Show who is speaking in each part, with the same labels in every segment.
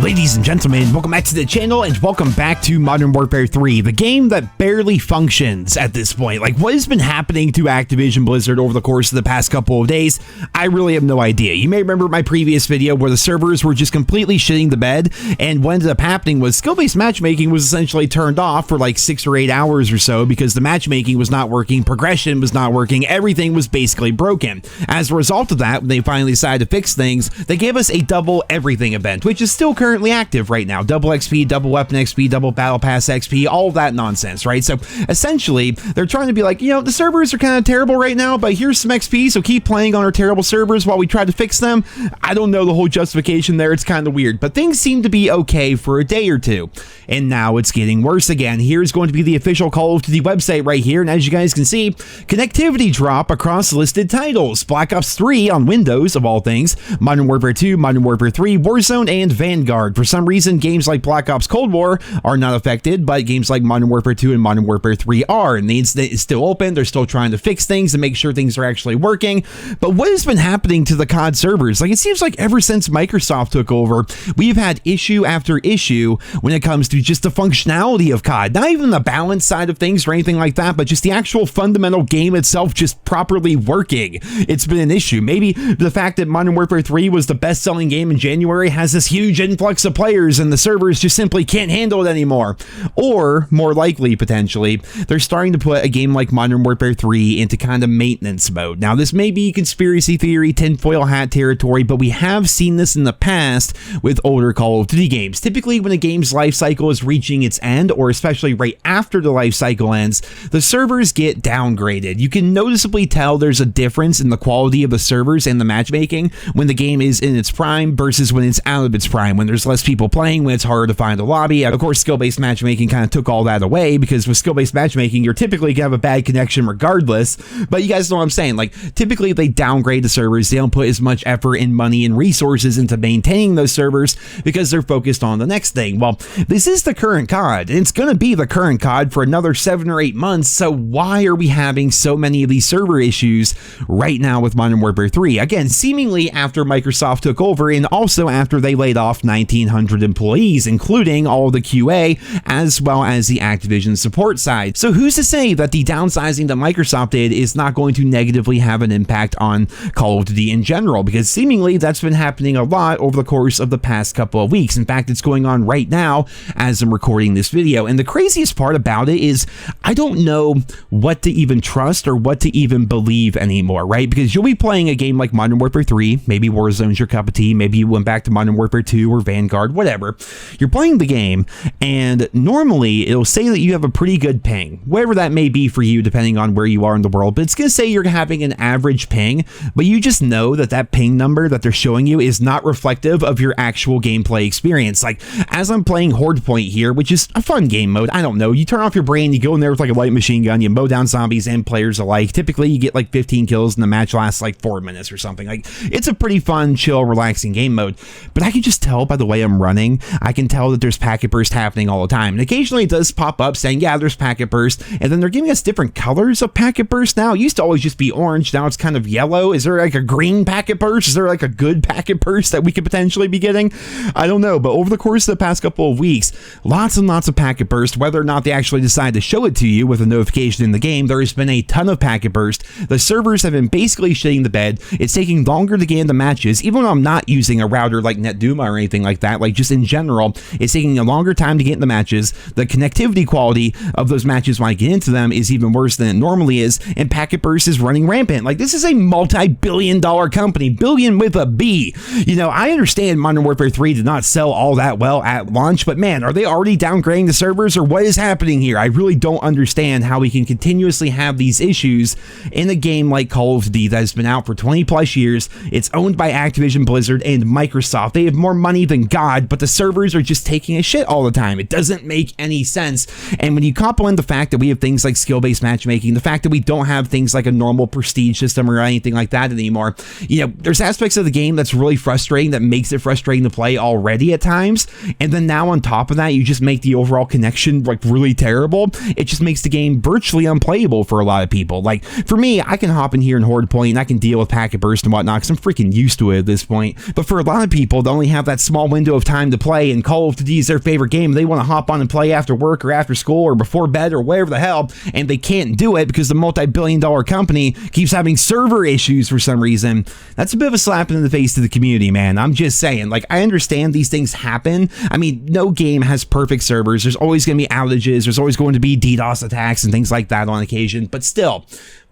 Speaker 1: Ladies and gentlemen, welcome back to the channel and welcome back to Modern Warfare 3, the game that barely functions at this point. Like, what has been happening to Activision Blizzard over the course of the past couple of days, I really have no idea. You may remember my previous video where the servers were just completely shitting the bed, and what ended up happening was skill-based matchmaking was essentially turned off for like 6 or 8 hours or so because the matchmaking was not working, progression was not working, everything was basically broken. As a result of that, when they finally decided to fix things, they gave us a double everything event, which is still currently active right now. Double XP, double weapon XP, double battle pass XP, all of that nonsense, right? So essentially, they're trying to be like, you know, the servers are kind of terrible right now, but here's some XP, so keep playing on our terrible servers while we try to fix them. I don't know the whole justification there. It's kind of weird, but things seem to be okay for a day or two. And now it's getting worse again. Here's going to be the official Call of Duty website right here. And as you guys can see, connectivity drop across listed titles. Black Ops 3 on Windows, of all things. Modern Warfare 2, Modern Warfare 3, Warzone, and Vanguard. For some reason, games like Black Ops Cold War are not affected, but games like Modern Warfare 2 and Modern Warfare 3 are. And the incident is still open. They're still trying to fix things and make sure things are actually working. But what has been happening to the COD servers? Like, it seems like ever since Microsoft took over, we've had issue after issue when it comes to just the functionality of COD. Not even the balance side of things or anything like that, but just the actual fundamental game itself just properly working. It's been an issue. Maybe the fact that Modern Warfare 3 was the best-selling game in January has this huge influx of players and the servers just simply can't handle it anymore. Or, more likely, potentially, they're starting to put a game like Modern Warfare 3 into kind of maintenance mode. Now, this may be conspiracy theory, tinfoil hat territory, but we have seen this in the past with older Call of Duty games. Typically, when a game's life cycle is reaching its end, or especially right after the life cycle ends, the servers get downgraded. You can noticeably tell there's a difference in the quality of the servers and the matchmaking when the game is in its prime versus when it's out of its prime, when there's less people playing, when it's harder to find a lobby. Of course, skill-based matchmaking kind of took all that away, because with skill-based matchmaking, you're typically gonna have a bad connection regardless, but you guys know what I'm saying. Like, typically they downgrade the servers. They don't put as much effort and money and resources into maintaining those servers because they're focused on the next thing. Well, this is the current COD, and it's gonna be the current COD for another 7 or 8 months, so why are we having so many of these server issues right now with Modern Warfare 3? Again, seemingly after Microsoft took over, and also after they laid off 1,900 employees, including all of the QA, as well as the Activision support side. So who's to say that the downsizing that Microsoft did is not going to negatively have an impact on Call of Duty in general? Because seemingly that's been happening a lot over the course of the past couple of weeks. In fact, it's going on right now as I'm recording this video. And the craziest part about it is I don't know what to even trust or what to even believe anymore, right? Because you'll be playing a game like Modern Warfare 3, maybe Warzone's your cup of tea, maybe you went back to Modern Warfare 2 or Vanguard, whatever. You're playing the game, and normally it'll say that you have a pretty good ping, whatever that may be for you, depending on where you are in the world, but it's going to say you're having an average ping, but you just know that that ping number that they're showing you is not reflective of your actual gameplay experience. Like, as I'm playing Horde Point here, which is a fun game mode, I don't know, you turn off your brain, you go in there with like a light machine gun, you mow down zombies and players alike. Typically you get like 15 kills and the match lasts like 4 minutes or something. Like, it's a pretty fun, chill, relaxing game mode, but I can just tell by the way I'm running, I can tell that there's packet burst happening all the time, and occasionally it does pop up saying, yeah, there's packet burst, and then they're giving us different colors of packet burst now. It used to always just be orange, now it's kind of yellow. Is there like a green packet burst? Is there like a good packet burst that we could potentially be getting? I don't know, but over the course of the past couple of weeks, lots and lots of packet burst. Whether or not they actually decide to show it to you with a notification in the game, there has been a ton of packet burst. The servers have been basically shitting the bed. It's taking longer to get into matches, even when I'm not using a router like NetDuma or anything like that. Like, just in general, it's taking a longer time to get into matches. The connectivity quality of those matches when I get into them is even worse than it normally is, and packet burst is running rampant. Like, this is a multi-billion-dollar company, billion with a B. You know, I understand Modern Warfare 3 did not sell all that well at launch, but man, are they already downgrading the servers, or what is happening here? I really don't understand how we can continuously have these issues in a game like Call of Duty that has been out for 20 plus years. It's owned by Activision Blizzard and Microsoft. They have more money than God, but the servers are just taking a shit all the time. It doesn't make any sense. And when you complement the fact that we have things like skill-based matchmaking, the fact that we don't have things like a normal prestige system or anything like that anymore, you know, there's aspects of the game that's really frustrating, that makes it frustrating to play already at times. And then now on top of that, you just make the overall connection like really terrible. It just makes the game virtually unplayable for a lot of people. Like, for me, I can hop in here in Horde Point and I can deal with packet burst and whatnot because I'm freaking used to it at this point. But for a lot of people that only have that small window of time to play, and Call of Duty is their favorite game. They want to hop on and play after work or after school or before bed or whatever the hell, and they can't do it because the multi-billion-dollar company keeps having server issues for some reason. That's a bit of a slap in the face to the community, man. I'm just saying, like, I understand these things happen. I mean, no game has perfect servers. There's always going to be outages. There's always going to be DDoS attacks and things like that on occasion, but still,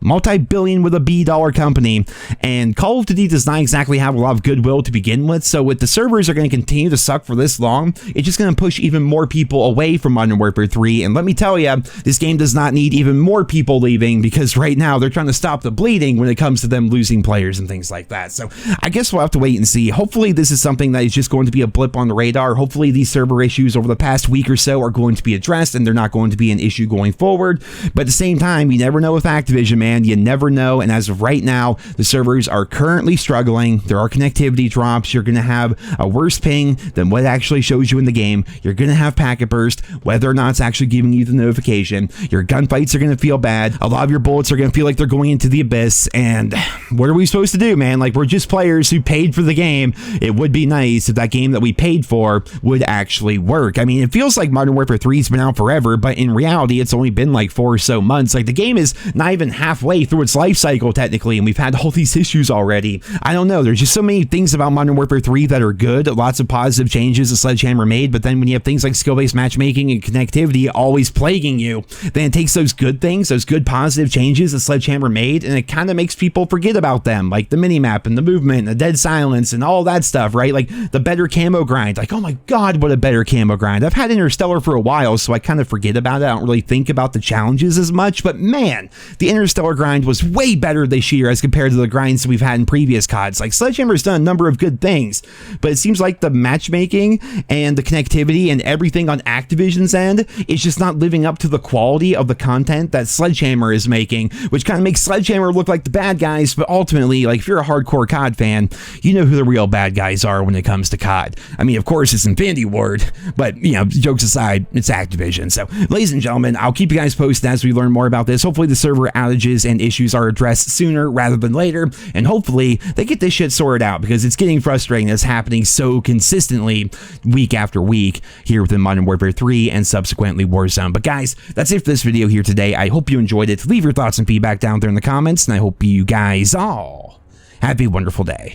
Speaker 1: multi-billion with a B dollar company, and Call of Duty does not exactly have a lot of goodwill to begin with, so if the servers are going to continue to suck for this long, it's just going to push even more people away from Modern Warfare 3, and let me tell you, this game does not need even more people leaving, because right now they're trying to stop the bleeding when it comes to them losing players and things like that. So I guess we'll have to wait and see. Hopefully this is something that is just going to be a blip on the radar. Hopefully these server issues over the past week or so are going to be addressed, and they're not going to be an issue going forward, but at the same time, you never know with Activision, man. You never know, and as of right now, the servers are currently struggling. There are connectivity drops. You're going to have a worse ping than what actually shows you in the game. You're going to have packet burst, whether or not it's actually giving you the notification. Your gunfights are going to feel bad. A lot of your bullets are going to feel like they're going into the abyss, and what are we supposed to do, man? Like, we're just players who paid for the game. It would be nice if that game that we paid for would actually work. I mean, it feels like Modern Warfare 3 has been out forever, but in reality, it's only been like 4 or so months. Like, the game is not even halfway through its life cycle technically, and we've had all these issues already. I don't know, there's just so many things about Modern Warfare 3 that are good, lots of positive changes that Sledgehammer made, but then when you have things like skill-based matchmaking and connectivity always plaguing you, then it takes those good things, those good positive changes that Sledgehammer made, and it kind of makes people forget about them, like the minimap and the movement and the dead silence and all that stuff, right? Like the better camo grind, like, oh my god, what a better camo grind. I've had Interstellar for a while, so I kind of forget about it. I don't really think about the challenges as much, but man, the Interstellar grind was way better this year as compared to the grinds we've had in previous CODs. Like, Sledgehammer's done a number of good things, but it seems like the matchmaking and the connectivity and everything on Activision's end is just not living up to the quality of the content that Sledgehammer is making, which kind of makes Sledgehammer look like the bad guys, but ultimately, like, if you're a hardcore COD fan, you know who the real bad guys are when it comes to COD. I mean, of course, it's Infinity Ward, but, you know, jokes aside, it's Activision. So, ladies and gentlemen, I'll keep you guys posted as we learn more about this. Hopefully the server outages and issues are addressed sooner rather than later, and hopefully they get this shit sorted out, because it's getting frustrating that's happening so consistently week after week here within Modern Warfare 3 and subsequently Warzone. But guys, that's it for this video here today. I hope you enjoyed it. Leave your thoughts and feedback down there in the comments, and I hope you guys all have a wonderful day.